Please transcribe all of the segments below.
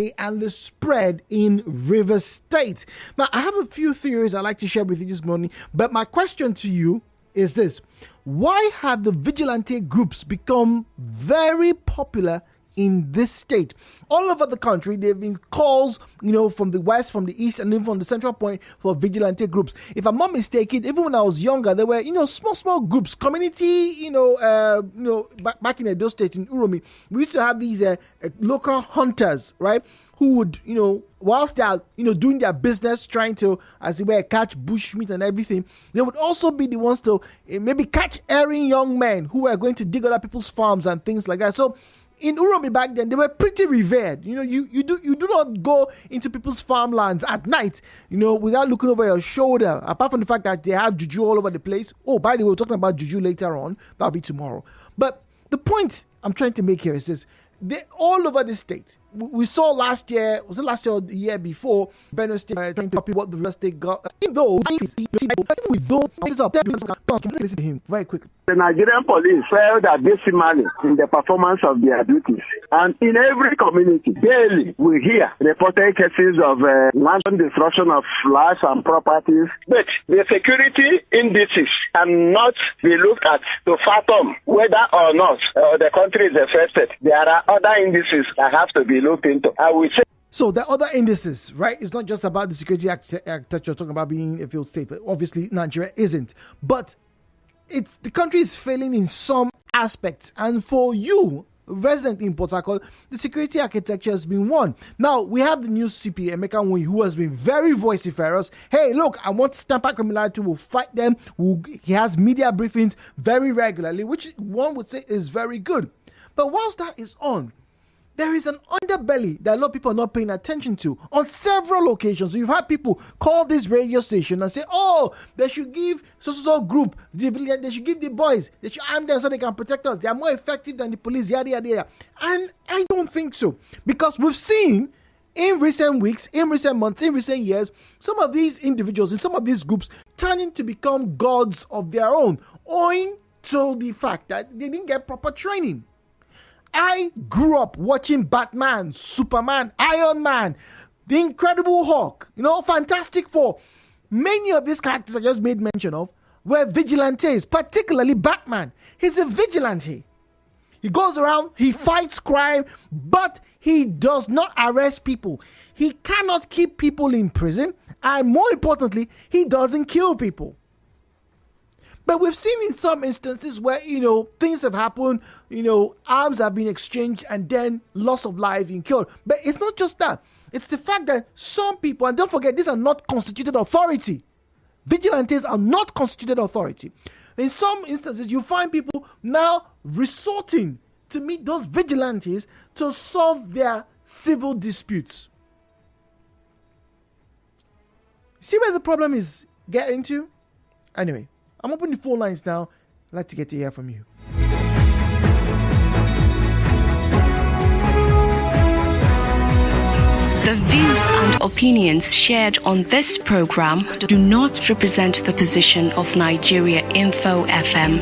vigilante and the spread in Rivers State. Now, I have a few theories I'd like to share with you this morning, but my question to you is this. Why have the vigilante groups become very popular in this state? All over the country, there have been calls, from the west, from the east, and even from the central point for vigilante groups. If I'm not mistaken, even when I was younger, there were, small groups, community, back in Edo State, in Uromi, we used to have these local hunters, right? Who would, whilst they are, doing their business, trying to, as it were, catch bushmeat and everything, they would also be the ones to maybe catch erring young men who were going to dig other people's farms and things like that. So, in Uromi back then, they were pretty revered. You do not go into people's farmlands at night, without looking over your shoulder. Apart from the fact that they have juju all over the place. Oh, by the way, we're talking about juju later on. That'll be tomorrow. But the point I'm trying to make here is this. They're all over the state. We saw last year, was it last year or the year before, Benue State trying to copy what the rest state got. Even though, listen to him very quickly. The Nigerian police failed abysmally in the performance of their duties. And in every community, daily, we hear reported cases of wanton destruction of lives and properties. But the security indices cannot be looked at to fathom whether or not the country is affected. There are other indices that have to be looked into. I will say. So the other indices, right? It's not just about the security architecture talking about being a failed state, but obviously Nigeria isn't. But the country is failing in some aspects, and for you, resident in Port Harcourt, the security architecture has been one. Now we have the new CP Emeka Nwonyi, who has been very vociferous. Hey, look, I want to stamp out criminality. We'll fight them. He has media briefings very regularly, which one would say is very good. But whilst that is on, there is an underbelly that a lot of people are not paying attention to. On several occasions, you've had people call this radio station and say, oh, they should give so group, they should give the boys, they should arm them so they can protect us. They are more effective than the police, yada, yada, yada. And I don't think so. Because we've seen in recent weeks, in recent months, in recent years, some of these individuals in some of these groups turning to become gods of their own, owing to the fact that they didn't get proper training. I grew up watching Batman, Superman, Iron Man, The Incredible Hulk, Fantastic Four. Many of these characters I just made mention of were vigilantes, particularly Batman. He's a vigilante. He goes around, he fights crime, but he does not arrest people. He cannot keep people in prison, and more importantly, he doesn't kill people. But we've seen in some instances where, things have happened, arms have been exchanged and then loss of life and killed. But it's not just that. It's the fact that some people, and don't forget, these are not constituted authority. Vigilantes are not constituted authority. In some instances, you find people now resorting to meet those vigilantes to solve their civil disputes. See where the problem is getting to? Anyway. I'm opening the phone lines now. I'd like to get to hear from you. The views and opinions shared on this program do not represent the position of Nigeria Info FM.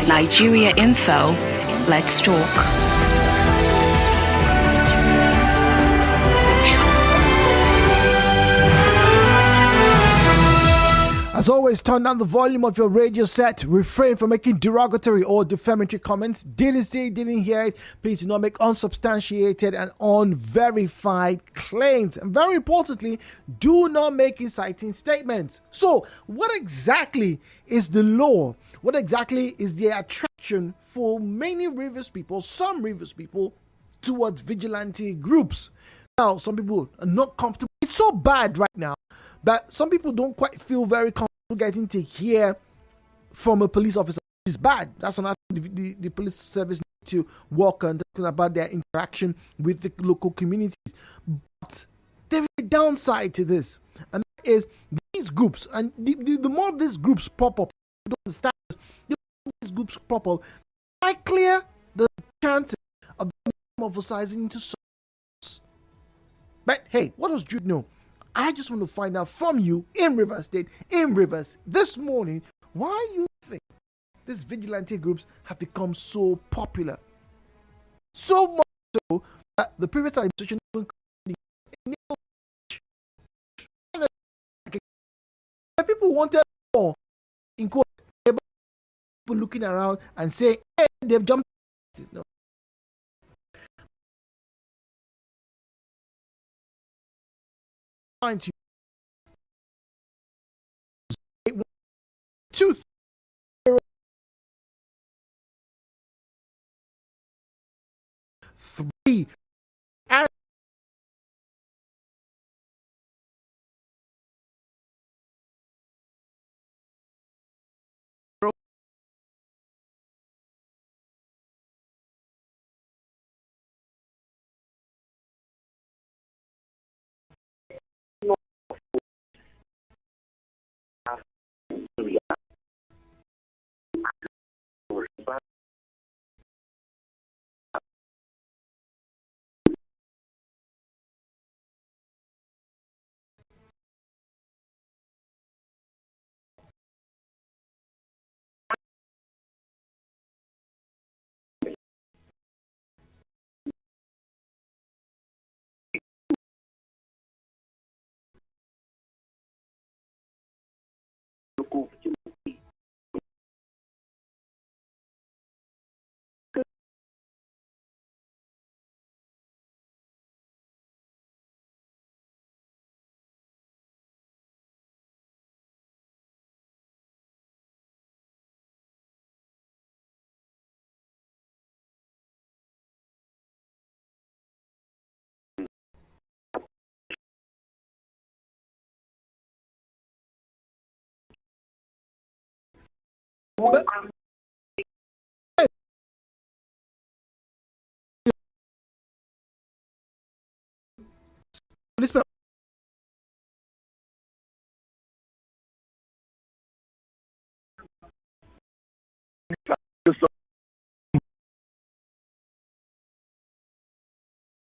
Nigeria Info, let's talk. As always, turn down the volume of your radio set. Refrain from making derogatory or defamatory comments. Didn't see it, didn't hear it. Please do not make unsubstantiated and unverified claims. And very importantly, do not make inciting statements. So, what exactly is the law? What exactly is the attraction for many Rivers people, some Rivers people, towards vigilante groups? Now, some people are not comfortable. It's so bad right now that some people don't quite feel very comfortable getting to hear from a police officer. It's bad. That's another thing the police service need to work on, talking about their interaction with the local communities. But there is a downside to this, and that is these groups, and the more these groups pop up, the more these groups pop up, the likelier the chances of them emphasizing into souls. But hey, what does Jude know? I just want to find out from you in Rivers State, in Rivers, this morning, why you think these vigilante groups have become so popular. So much so that the previous administration people wanted more, in quote, people looking around and saying, hey, they've jumped. No. To 2 3 and but, policemen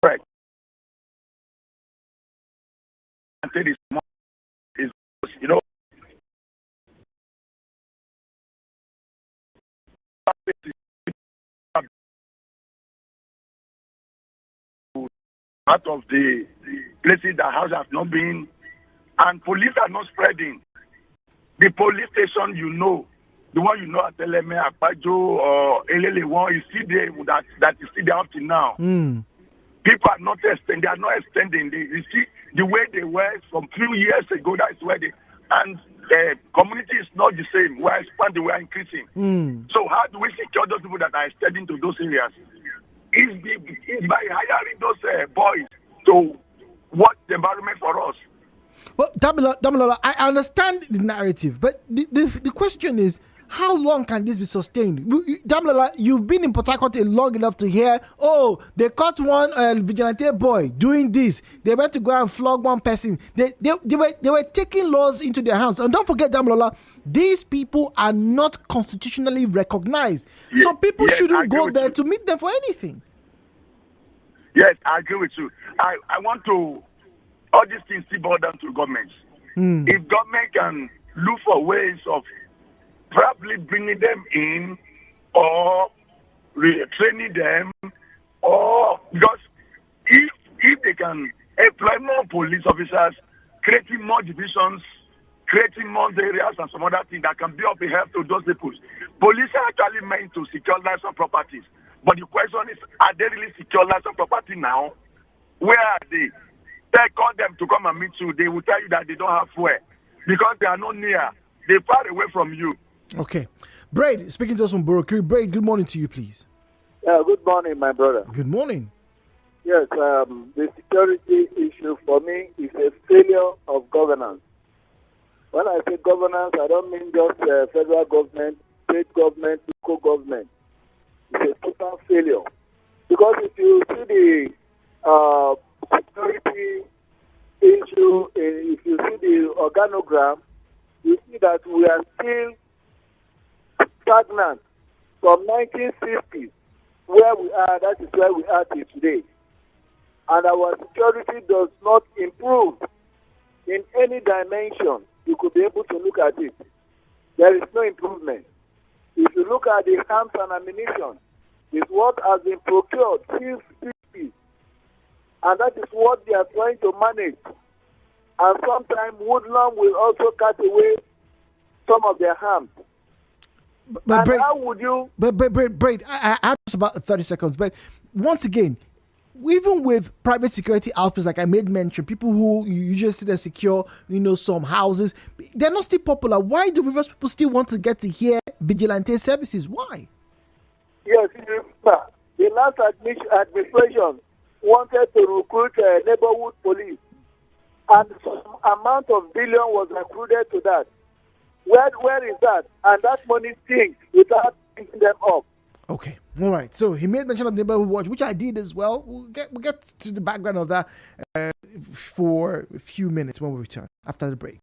Correct. Is, you know, out of the places that house have not been, and police are not spreading. The police station, the one at Eleme, Akpajo, or Elele one, is still there, that is still there up to now. People are not extending. They are not extending. You see, the way they were from few years ago, that's where and the community is not the same. We're expanding, we're increasing. So how do we secure those people that are extending to those areas? Is by hiring those boys to watch the environment for us. Well, Damilola, I understand the narrative, but the question is, how long can this be sustained? Damilola, you've been in Port Harcourt long enough to hear, oh, they caught one vigilante boy doing this. They went to go and flog one person. They were taking laws into their hands. And don't forget, Damilola, these people are not constitutionally recognized. Yes, so people shouldn't go there to meet them for anything. Yes, I agree with you. I want to, all these things still boil down to governments. If government can look for ways of probably bringing them in or training them, or because if they can employ more police officers, creating more divisions, creating more areas and some other things that can be of help to those people. Police are actually meant to secure lives and properties. But the question is, are they really secure lives and property now? Where are they? Call them to come and meet you. They will tell you that they don't have fuel because they are not near. They're far away from you. Okay. Braid, speaking to us from Borokiri. Braid, good morning to you, please. Good morning, my brother. Good morning. Yes, the security issue for me is a failure of governance. When I say governance, I don't mean just federal government, state government, local government. It's a total failure. Because if you see the security issue, if you see the organogram, you see that we are still stagnant from 1960s, where we are, that is where we are till today. And our security does not improve in any dimension. You could be able to look at it. There is no improvement. If you look at the arms and ammunition, it's what has been procured since 60s. And that is what they are trying to manage. and sometimes woodland will also cut away some of their harms. But and how would you? Braid, I have just about 30 seconds. But once again, even with private security outfits, like I made mention, people who you usually see them secure, some houses, they're not still popular. Why do Rivers people still want to get to hear vigilante services? Why? Yes, the last administration wanted to recruit neighborhood police, and some amount of billion was recruited to that. Where is that? And that money sinks without picking them up. Okay, all right. So he made mention of neighborhood watch, which I did as well. We'll get to the background of that for a few minutes when we return after the break.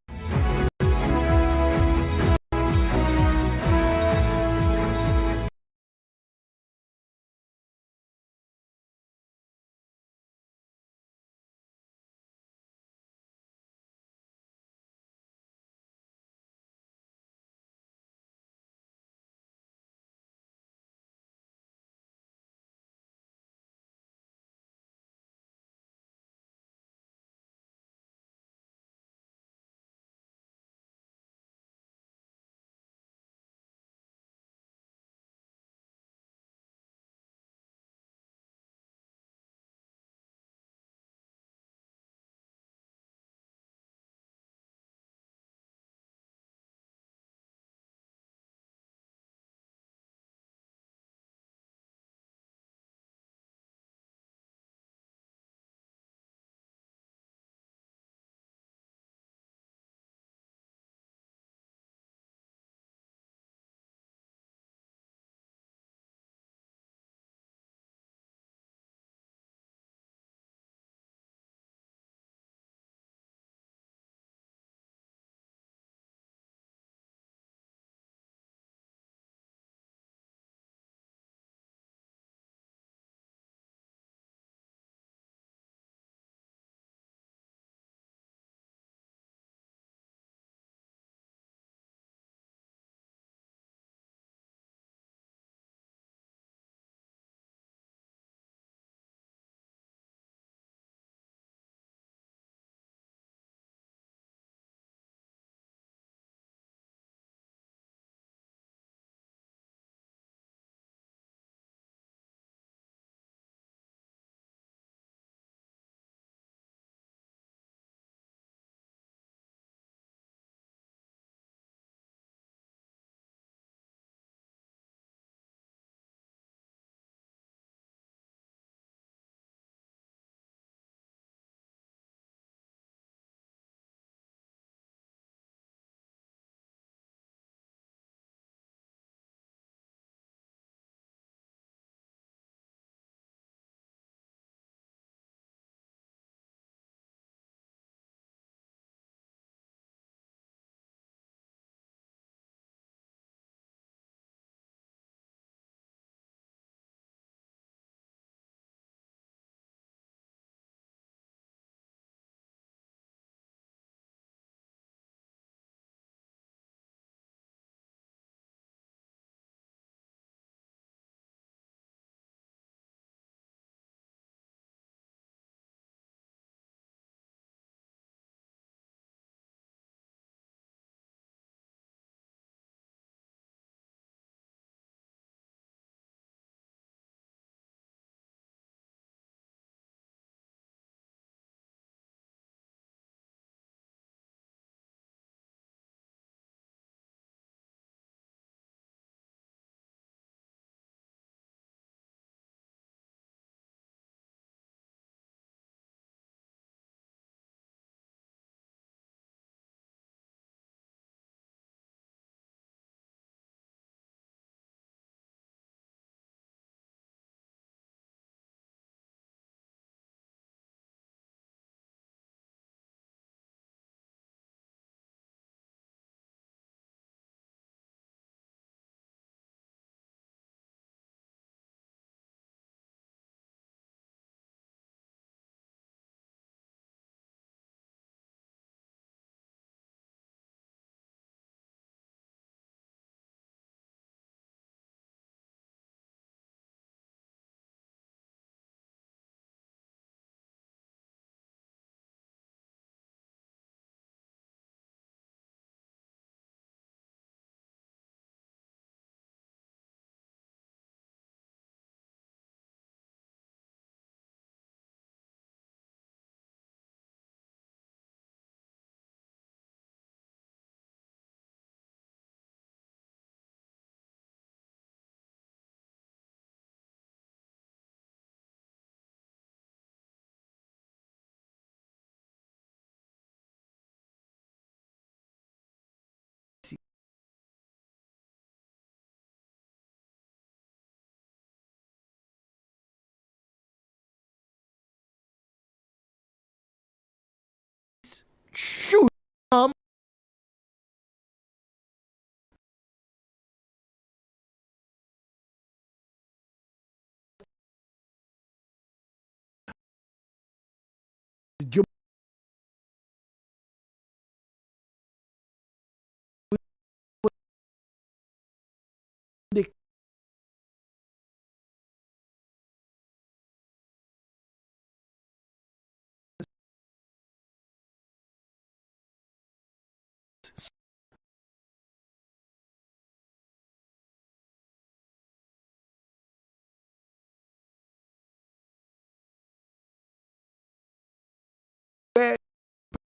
where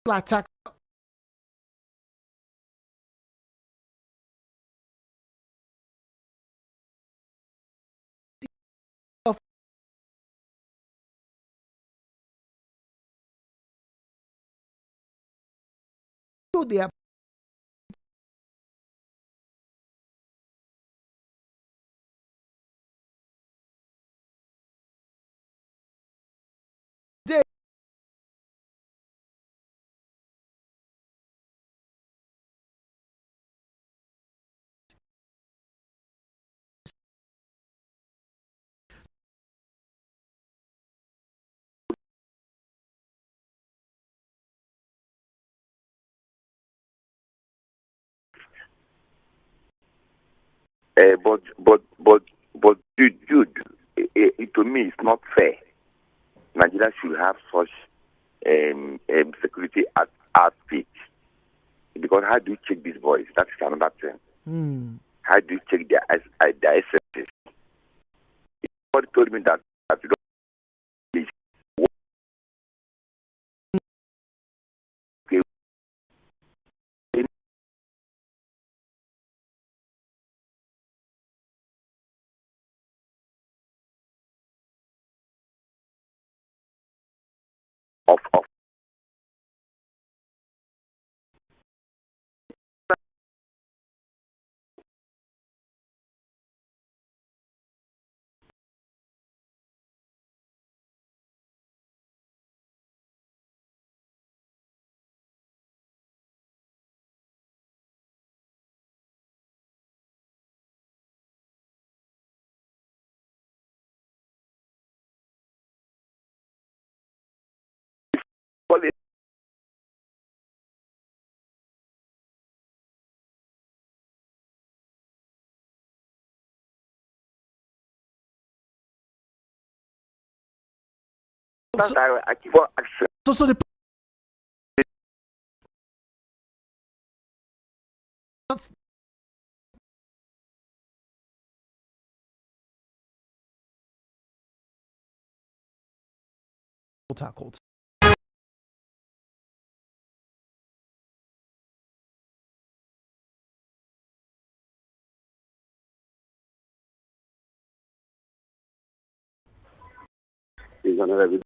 people attack of their day. But, Jude, to me, it's not fair. Nigeria should have such security outfit. Because how do you check these boys? That's another thing. How do you check their SSs? Somebody told me that you don't of I keep on asking. So the tackled. Is another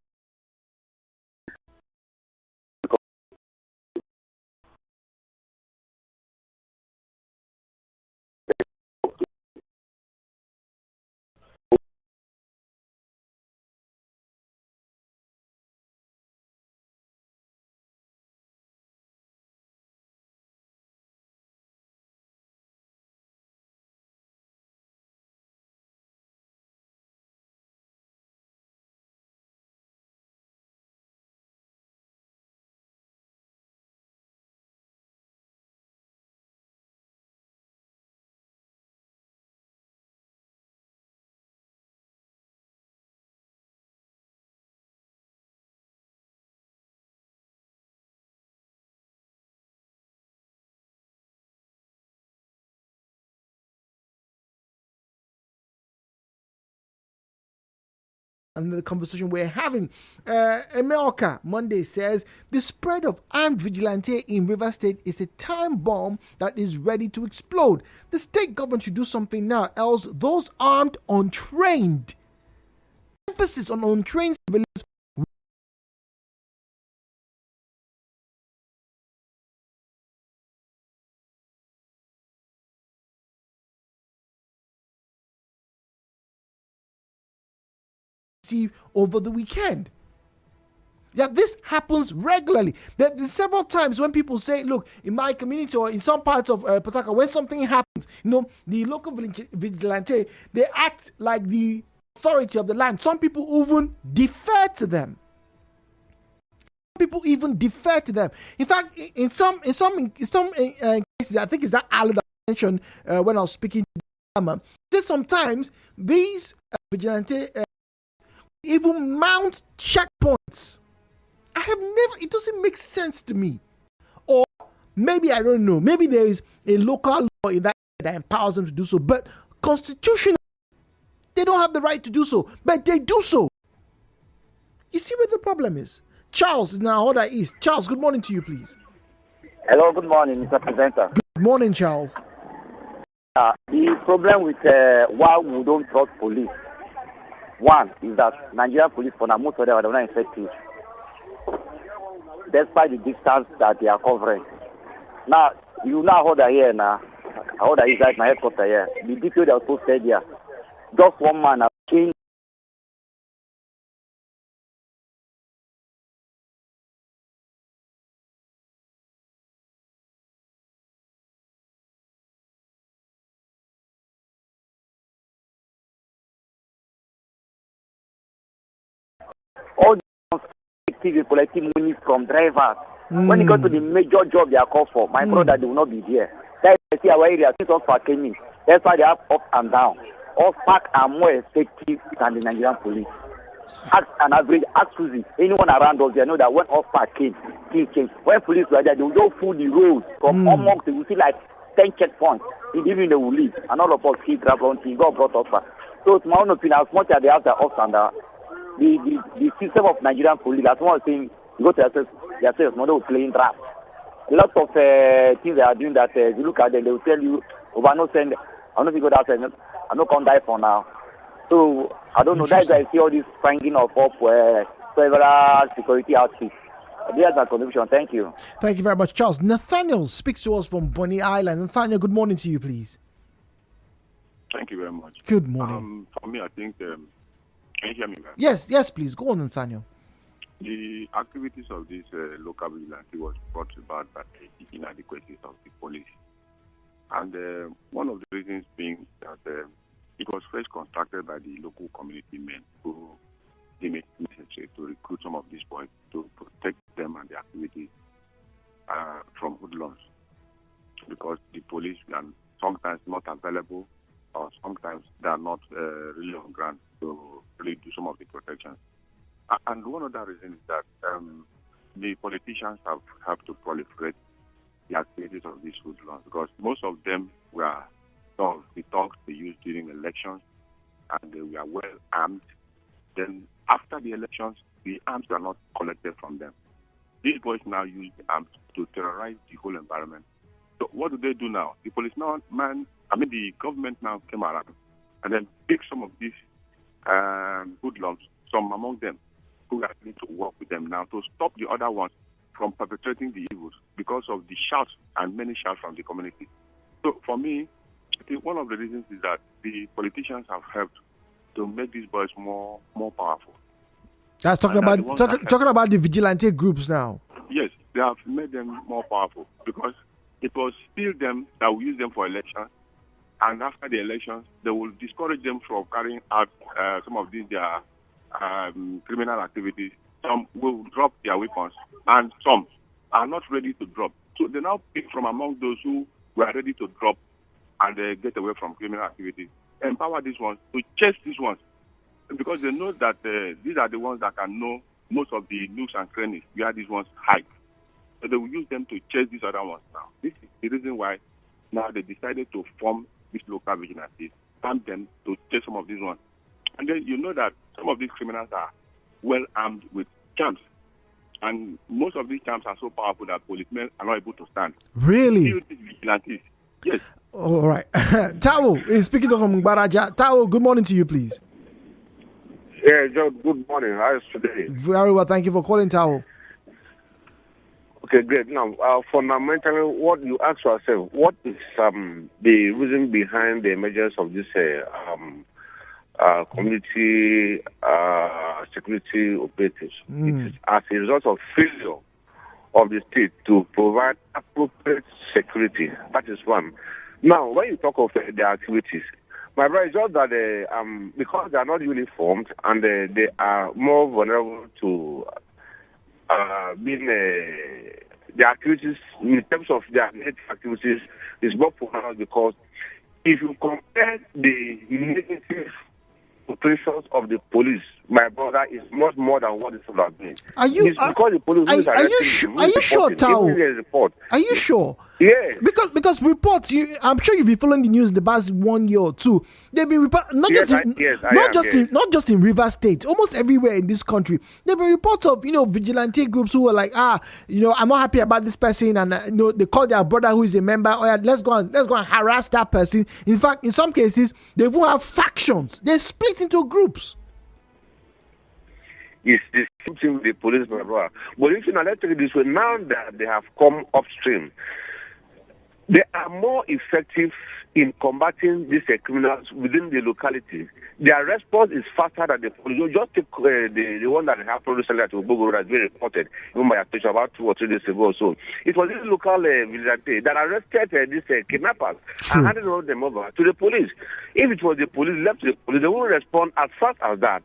And the conversation we're having. America Monday says the spread of armed vigilante in River State is a time bomb that is ready to explode. The state government should do something now, else those armed untrained. Emphasis on untrained civilians. Over the weekend. Yeah, this happens regularly. There are several times when people say, look, in my community or in some parts of Pataka, when something happens, the local vigilante, they act like the authority of the land. Some people even defer to them. In fact, in some cases, I think it's that Alu that I mentioned when I was speaking to Dama, that sometimes these vigilante even mount checkpoints. It doesn't make sense to me. Or maybe, I don't know, maybe there is a local law in that empowers them to do so, but constitutionally, they don't have the right to do so, but they do so. You see where the problem is? Charles is now Order East. Charles, good morning to you, please. Hello, good morning, Mr. Presenter. Good morning, Charles. The problem with why we don't trust police, one is that Nigerian police, for now, most of them are not effective, despite the distance that they are covering. Now, you now hold here now. I hold is like my headquarters here. The DPO that was posted here, just one man has changed. All the collecting money from drivers. When you go to the major job they are called for, my brother, they will not be there. That's why our area, since all came in. That's why they have up and down. All park are more effective than the Nigerian police. Ask an average, ask Susie, anyone around us, they know that when all park came, things changed. When police were there, they will go through the roads from amongst, you see like 10 checkpoints. Even they will leave. And all of us keep travel until God brought us back. So it's my own opinion, as much as they have the ups and downs, the system of Nigerian police, as one was saying, you go to yourself, mother will playing draft. A lot of things they are doing that if you look at them, they will tell you, oh, I don't send, I don't go outside, I don't come die for now. So I don't know. That's why I see all this springing up several security outfits. There's my contribution. Thank you. Thank you very much, Charles. Nathaniel speaks to us from Bonny Island. Nathaniel, good morning to you, please. Thank you very much. Good morning. For me, I think, can you hear me, man? Yes, please. Go on, Nathaniel. The activities of this local vigilante was brought about by the inadequacies of the police. And one of the reasons being that it was first constructed by the local community men who deemed it necessary to recruit some of these boys to protect them and their activities from hoodlums. Because the police are sometimes not available or sometimes they are not really on ground to really do some of the protections. And one other reason is that the politicians have helped to proliferate the activities of these hoodlums because most of them were thugs, the thugs they used during elections, and they were well armed. Then after the elections, the arms were not collected from them. These boys now use the arms to terrorize the whole environment. So what do they do now? The the government now came around and then picked some of these hoodlums, some among them, who are going to work with them now to stop the other ones from perpetrating the evils because of the shouts and many shouts from the community. So for me, I think one of the reasons is that the politicians have helped to make these boys more powerful. That's talking about the vigilante groups now. Yes, they have made them more powerful because it was still them that will use them for elections, and after the elections, they will discourage them from carrying out some of these their criminal activities. Some will drop their weapons, and some are not ready to drop. So they now pick from among those who were ready to drop and get away from criminal activities, empower these ones to chase these ones, because they know that these are the ones that can know most of the nooks and crannies where these ones hide. So they will use them to chase these other ones now. This is the reason why now they decided to form these local vigilantes, arm them to chase some of these ones. And then you know that some of these criminals are well armed with charms. And most of these charms are so powerful that policemen are not able to stand. Really? Vigilantes. Yes. All right. Tao is speaking from Mbaraja. Tao, good morning to you, please. Yeah, John, good morning. How is today? Very well. Thank you for calling, Tao. Okay, great. Now, fundamentally, what you ask yourself, what is the reason behind the emergence of this community security operatives. It is as a result of failure of the state to provide appropriate security. That is one. Now, when you talk of the activities, my brother, it's just that because they are not uniformed and they are more vulnerable to being the activities in terms of their negative activities is more pronounced, because if you compare the negative operations of the police, my brother, is much more than what it should have been. Because the police are you sure, Tao? Are you sure? Yeah. Because reports, I'm sure you've been following the news in the past 1 year or two. They've been not just in Rivers State, almost everywhere in this country. There've been reports of vigilante groups who were like, I'm not happy about this person, and they call their brother who is a member. Oh yeah, let's go and harass that person. In fact, in some cases, they even have factions. They split into groups. It's the same thing with the police, my brother. But if you now let's take it this way, now that they have come upstream, they are more effective in combating these criminals within the locality. Their response is faster than the police. You just take the one that happened recently at Obogo has been reported, even by attention about 2 or 3 days ago or so. It was this local vigilante that arrested these kidnappers and handed them over to the police. If it was the police left to the police, they wouldn't respond as fast as that.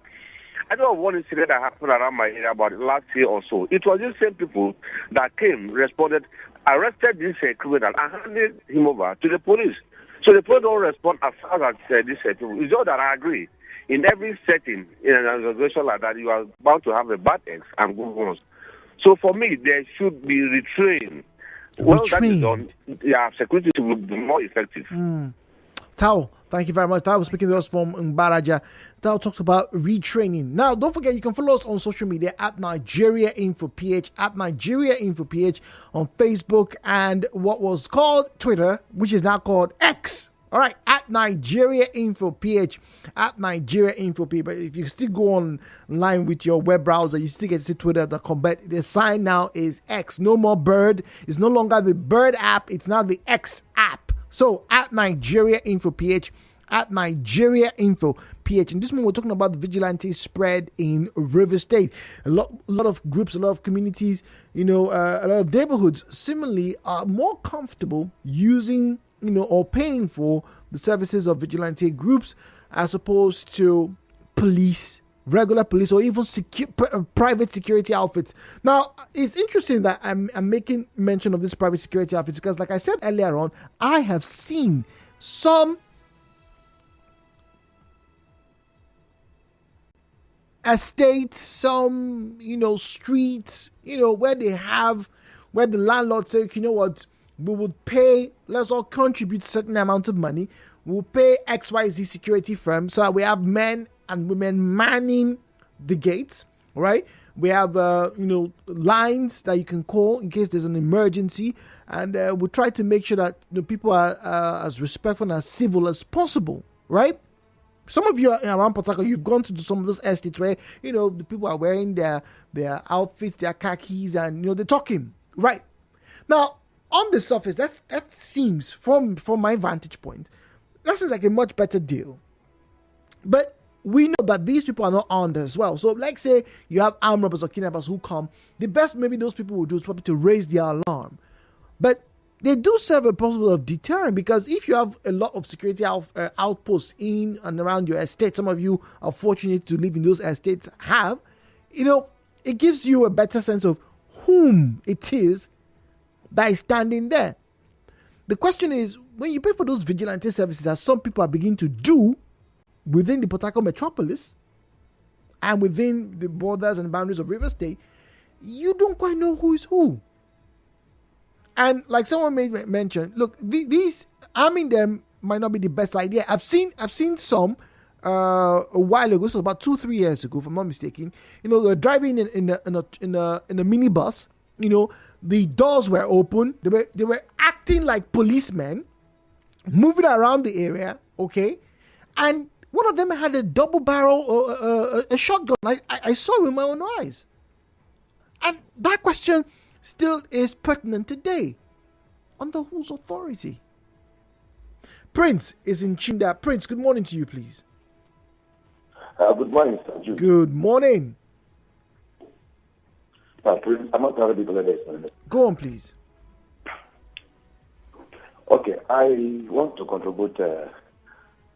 I know of one incident that happened around my area about last year or so. It was these same people that came, responded, arrested this criminal and handed him over to the police. So the police don't respond as fast as these people. It's just that I agree. In every setting, in an organization like that, you are bound to have a bad eggs and good ones. So for me, there should be retrained. Well, that is done, security will be more effective. Tao, thank you very much. Tao was speaking to us from Mbaraja. Tao talks about retraining. Now, don't forget, you can follow us on social media at Nigeria Info PH, at Nigeria Info PH on Facebook and what was called Twitter, which is now called X. All right, at Nigeria Info PH, at Nigeria Info PH. But if you still go online with your web browser, you still get to see Twitter.com. But the sign now is X. No more Bird. It's no longer the Bird app. It's now the X app. So at Nigeria Info PH, at Nigeria Info PH. In this one, we're talking about the vigilante spread in Rivers State. A lot of groups, a lot of communities, a lot of neighborhoods similarly are more comfortable using, or paying for the services of vigilante groups as opposed to police, regular police, or even private security outfits. Now, it's interesting that I'm making mention of this private security outfits because, like I said earlier on, I have seen some estates, some, streets, where the landlord says, you know what, we would pay, let's all contribute a certain amount of money. We'll pay XYZ security firm so that we have men and women manning the gates, right? We have, lines that you can call in case there's an emergency. And we'll try to make sure that the people are as respectful and as civil as possible, right? Some of you are around Port Harcourt, you've gone to some of those estates where, the people are wearing their outfits, their khakis, and, they're talking, right? Now, on the surface, that seems, from my vantage point, that seems like a much better deal. But we know that these people are not armed as well. So, like say you have armed robbers or kidnappers who come, the best maybe those people will do is probably to raise the alarm. But they do serve a purpose of deterrent, because if you have a lot of security outposts in and around your estate, some of you are fortunate to live in those estates have, it gives you a better sense of whom it is that is standing there. The question is, when you pay for those vigilante services, as some people are beginning to do within the Port Harcourt metropolis and within the borders and boundaries of Rivers State, you don't quite know who is who. And like someone made mention, look, these arming them might not be the best idea. I've seen some a while ago, so about 2-3 years ago, if I'm not mistaken. They're driving in a minibus. The doors were open. They were acting like policemen, moving around the area. Okay, and one of them had a double barrel or a shotgun. I saw it with my own eyes, and that question still is pertinent today. Under whose authority? Prince is in Chinda. Prince, good morning to you, please. Good morning, Sir Jude. Good morning. Prince, I'm not going to be Go on, please. Okay, I want to contribute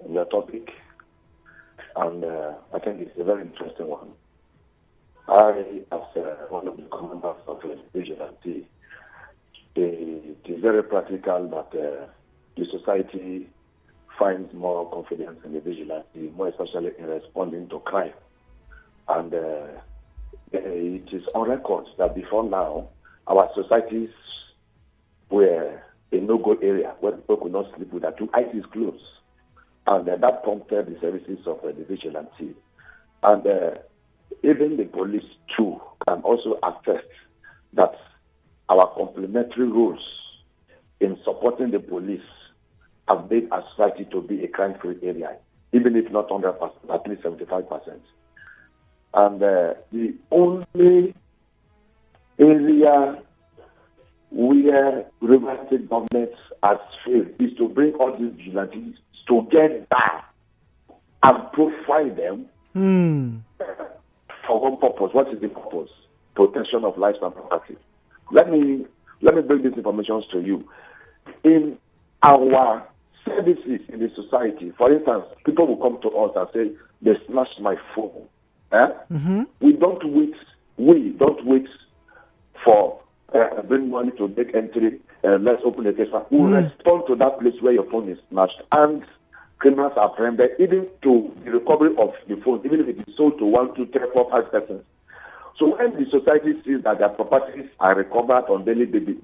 in the topic, and I think it's a very interesting one. I, as one of the commanders of Vigilante, it is very practical that the society finds more confidence in the Vigilante, more especially in responding to crime. And it is on record that before now, our societies were a no-go area where people could not sleep with their two eyes closed. And that prompted the services of the Vigilante. And even the police, too, can also attest that our complementary roles in supporting the police have made our society to be a crime-free area, even if not 100%, at least 75%. And the only area where River State government has failed is to bring all these vigilantes together and profile them for one purpose. What is the purpose? Protection of lives and property. Let me bring these information to you. In our services in the society, for instance, people will come to us and say, they snatched my phone. We don't wait for bring money to make entry, let's open the case. We respond to that place where your phone is snatched, and criminals are apprehended, even to the recovery of the phone, even if it is sold to 1, 2, 3, 4, 5 persons. So when the society sees that their properties are recovered on daily basis,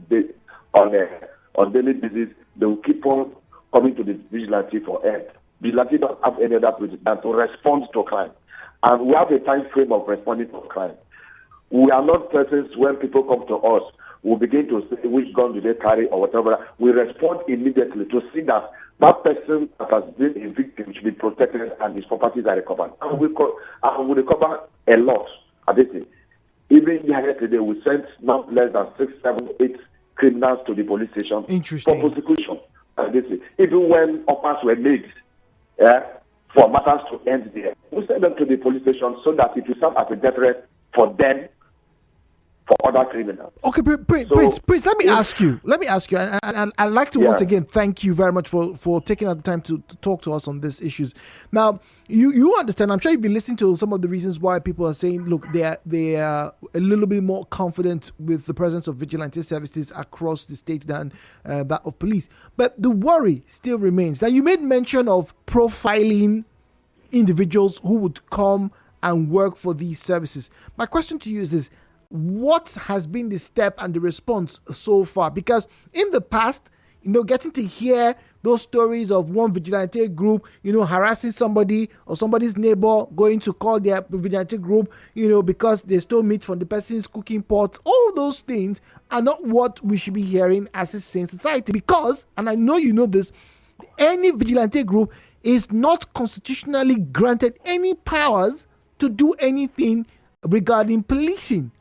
they will keep on coming to the Vigilante for help. Vigilante don't have any other place than to respond to crime. And we have a time frame of responding to crime. We are not persons when people come to us, we begin to say which gun do they carry or whatever. We respond immediately to see that that person that has been a victim should be protected and his properties are recovered. And we recover a lot. Even yesterday, we sent not less than 6, 7, 8 criminals to the police station for prosecution. Even when offers were made for matters to end there, we sent them to the police station so that it will serve as a deterrent for them, for other criminals. Okay, Prince, let me ask you, and I'd like to once again thank you very much for taking out the time to talk to us on these issues. Now, you understand, I'm sure you've been listening to some of the reasons why people are saying, look, they are a little bit more confident with the presence of vigilante services across the state than that of police. But the worry still remains. Now, you made mention of profiling individuals who would come and work for these services. My question to you is this: what has been the step and the response so far? Because in the past, getting to hear those stories of one vigilante group, harassing somebody or somebody's neighbor going to call their vigilante group, because they stole meat from the person's cooking pot, all those things are not what we should be hearing as a sane society. Because, and I know you know this, any vigilante group is not constitutionally granted any powers to do anything regarding policing.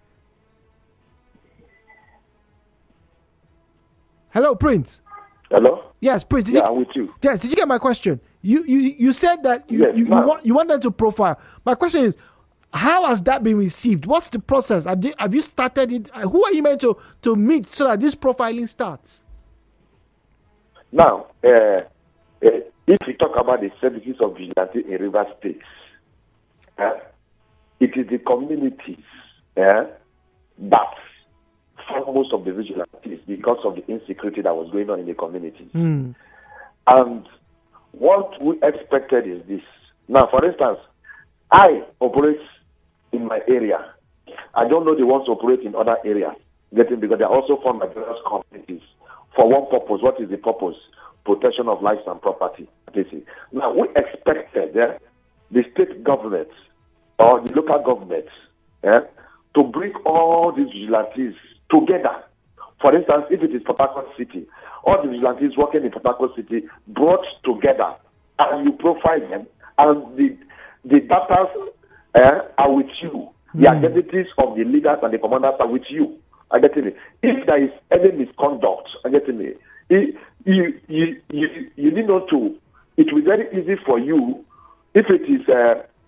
Hello, Prince. Hello? Yes, Prince. I'm with you. Yes, did you get my question? You said that you want them to profile. My question is, how has that been received? What's the process? Have you started it? Who are you meant to meet so that this profiling starts? Now, if we talk about the services of vigilante in River State, it is the communities that found most of the vigilantes because of the insecurity that was going on in the communities. And what we expected is this. Now, for instance, I operate in my area. I don't know the ones who operate in other areas, because they are also formed by various communities for one purpose. What is the purpose? Protection of lives and property. Now, we expected the state government or the local government to bring all these vigilantes together. For instance, if it is Port Harcourt City, all the vigilantes working in Port Harcourt City brought together, and you profile them, and the data are with you. The identities of the leaders and the commanders are with you. If there is any misconduct, you need not to. It will be very easy for you if it is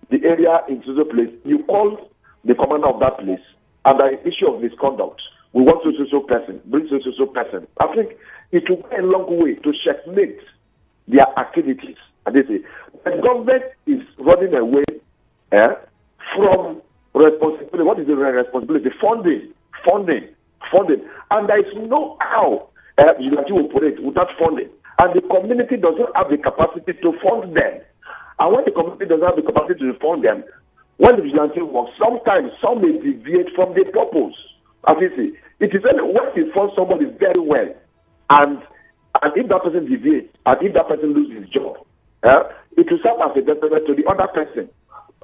the area into the place, you call the commander of that place, and the issue of misconduct, we want so person, bring so person. I think it will go a long way to checkmate their activities. And they say the government is running away from responsibility. What is the responsibility? Funding. And there is no how Vigilante will operate without funding. And the community doesn't have the capacity to fund them. And when the community doesn't have the capacity to fund them, when the Vigilante works, sometimes some may deviate from the purpose. As you see, it is only when you fund somebody very well, and if that person deviates, and if that person loses his job, it will serve as a detriment to the other person.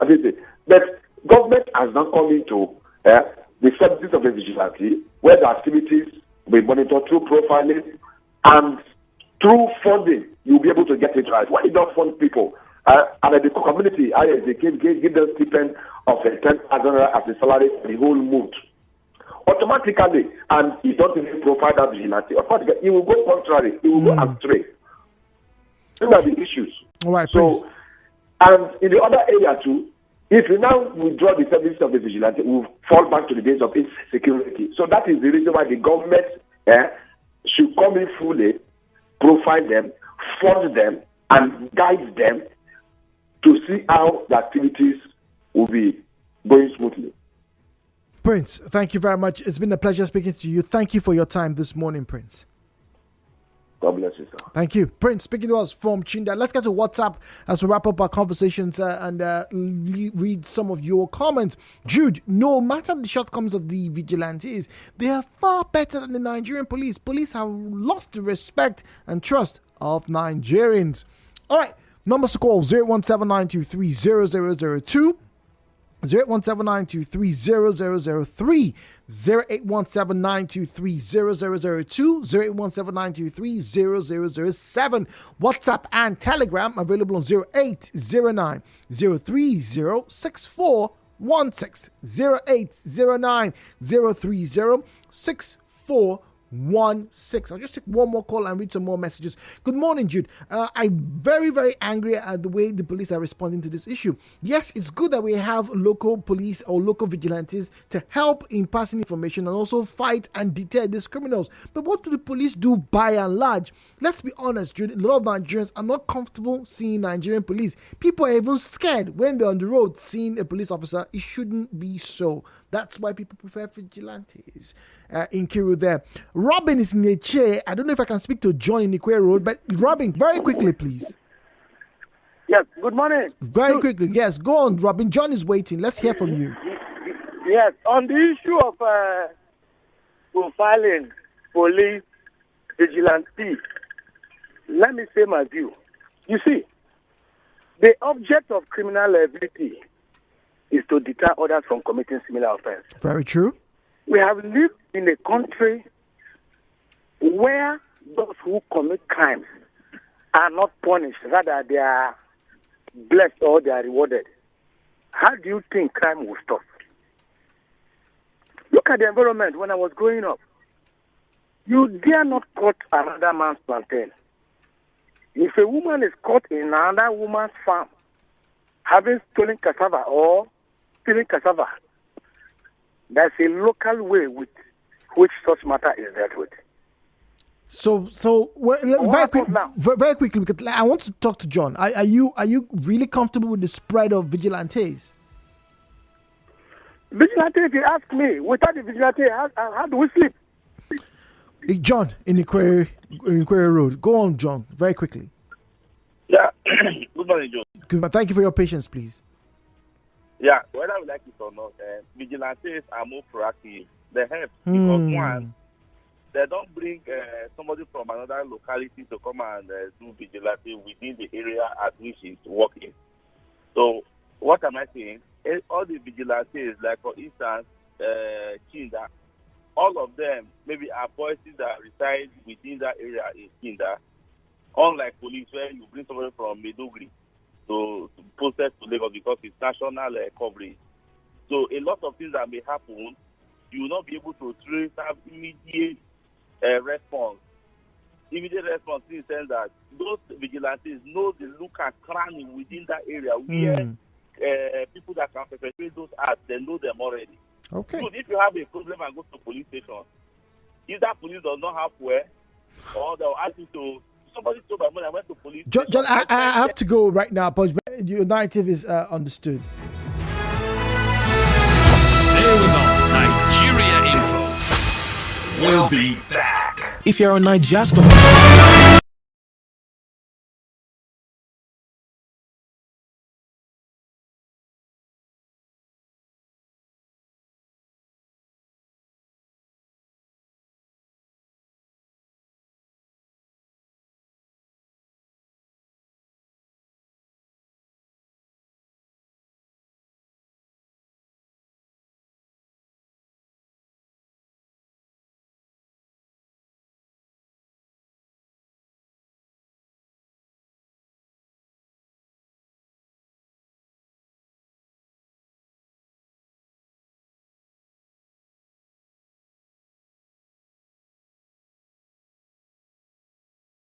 As you see, but government has now come into the services of the Vigilante, where the activities will be monitored through profiling and through funding. You'll be able to get it right. When you don't fund people, and the community, they give them stipend of 10,000 as a salary for the whole month. Automatically, and you don't even provide that Vigilante, automatically, it will go contrary, it will go astray. These are the issues. All right, so, and in the other area too, if we now withdraw the services of the Vigilante, we will fall back to the days of insecurity. So that is the reason why the government should come in fully, profile them, fund them, and guide them to see how the activities will be going smoothly. Prince, thank you very much. It's been a pleasure speaking to you. Thank you for your time this morning, Prince. God bless you, sir. Thank you. Prince, speaking to us from Chinda. Let's get to WhatsApp as we wrap up our conversations and read some of your comments. Jude, no matter the shortcomings of the vigilantes, they are far better than the Nigerian police. Police have lost the respect and trust of Nigerians. All right, numbers to call 01792300002. 08179230003, 08179230002, 08179230007. WhatsApp and Telegram available on 0809 030 6416, 0809 030 6416. I'll just take one more call and read some more messages. Good morning, Jude. I'm very, very angry at the way the police are responding to this issue. Yes, it's good that we have local police or local vigilantes to help in passing information and also fight and deter these criminals. But what do the police do by and large? Let's be honest, Jude. A lot of Nigerians are not comfortable seeing Nigerian police. People are even scared when they're on the road seeing a police officer. It shouldn't be so. That's why people prefer vigilantes. In Kiru there. Robin is in a chair. I don't know if I can speak to John in Ikwe Road, but Robin, very quickly, please. Yes, good morning. Very quickly, yes. Go on, Robin. John is waiting. Let's hear from you. Yes, on the issue of profiling police vigilante, let me say my view. You see, the object of criminal liability is to deter others from committing similar offense. Very true. We have lived in a country where those who commit crimes are not punished, rather they are blessed or they are rewarded. How do you think crime will stop? Look at the environment when I was growing up. You dare not cut another man's plantain. If a woman is caught in another woman's farm having stolen cassava or stealing cassava, there's a local way with which such matter is dealt with. So very quickly, because I want to talk to John. Are you really comfortable with the spread of vigilantes? Vigilante, if you ask me, without the vigilante, how do we sleep? Hey, John in Ikwe Road. Go on, John, very quickly. Yeah, good morning, John. Good, thank you for your patience, please. Yeah, whether we like it or not, vigilantes are more proactive. They help because one, they don't bring somebody from another locality to come and do vigilante within the area at which he's working. So, what am I saying? All the vigilantes, like for instance, Chinda, all of them maybe are voices that reside within that area in Chinda. Unlike police, where you bring somebody from Maiduguri to process to Lagos because it's national coverage. So a lot of things that may happen, you will not be able to trace have immediate response. Immediate response in the sense that those vigilantes know the look and cranny within that area where people that can perpetrate those acts. They know them already. Okay. So if you have a problem and go to police station, either police does not have where, or they'll ask you to. Somebody told my mother I went to police. John, I have to go right now, but your narrative is understood. Stay with us. Nigeria Info. We'll be back. If you're on Nigeria's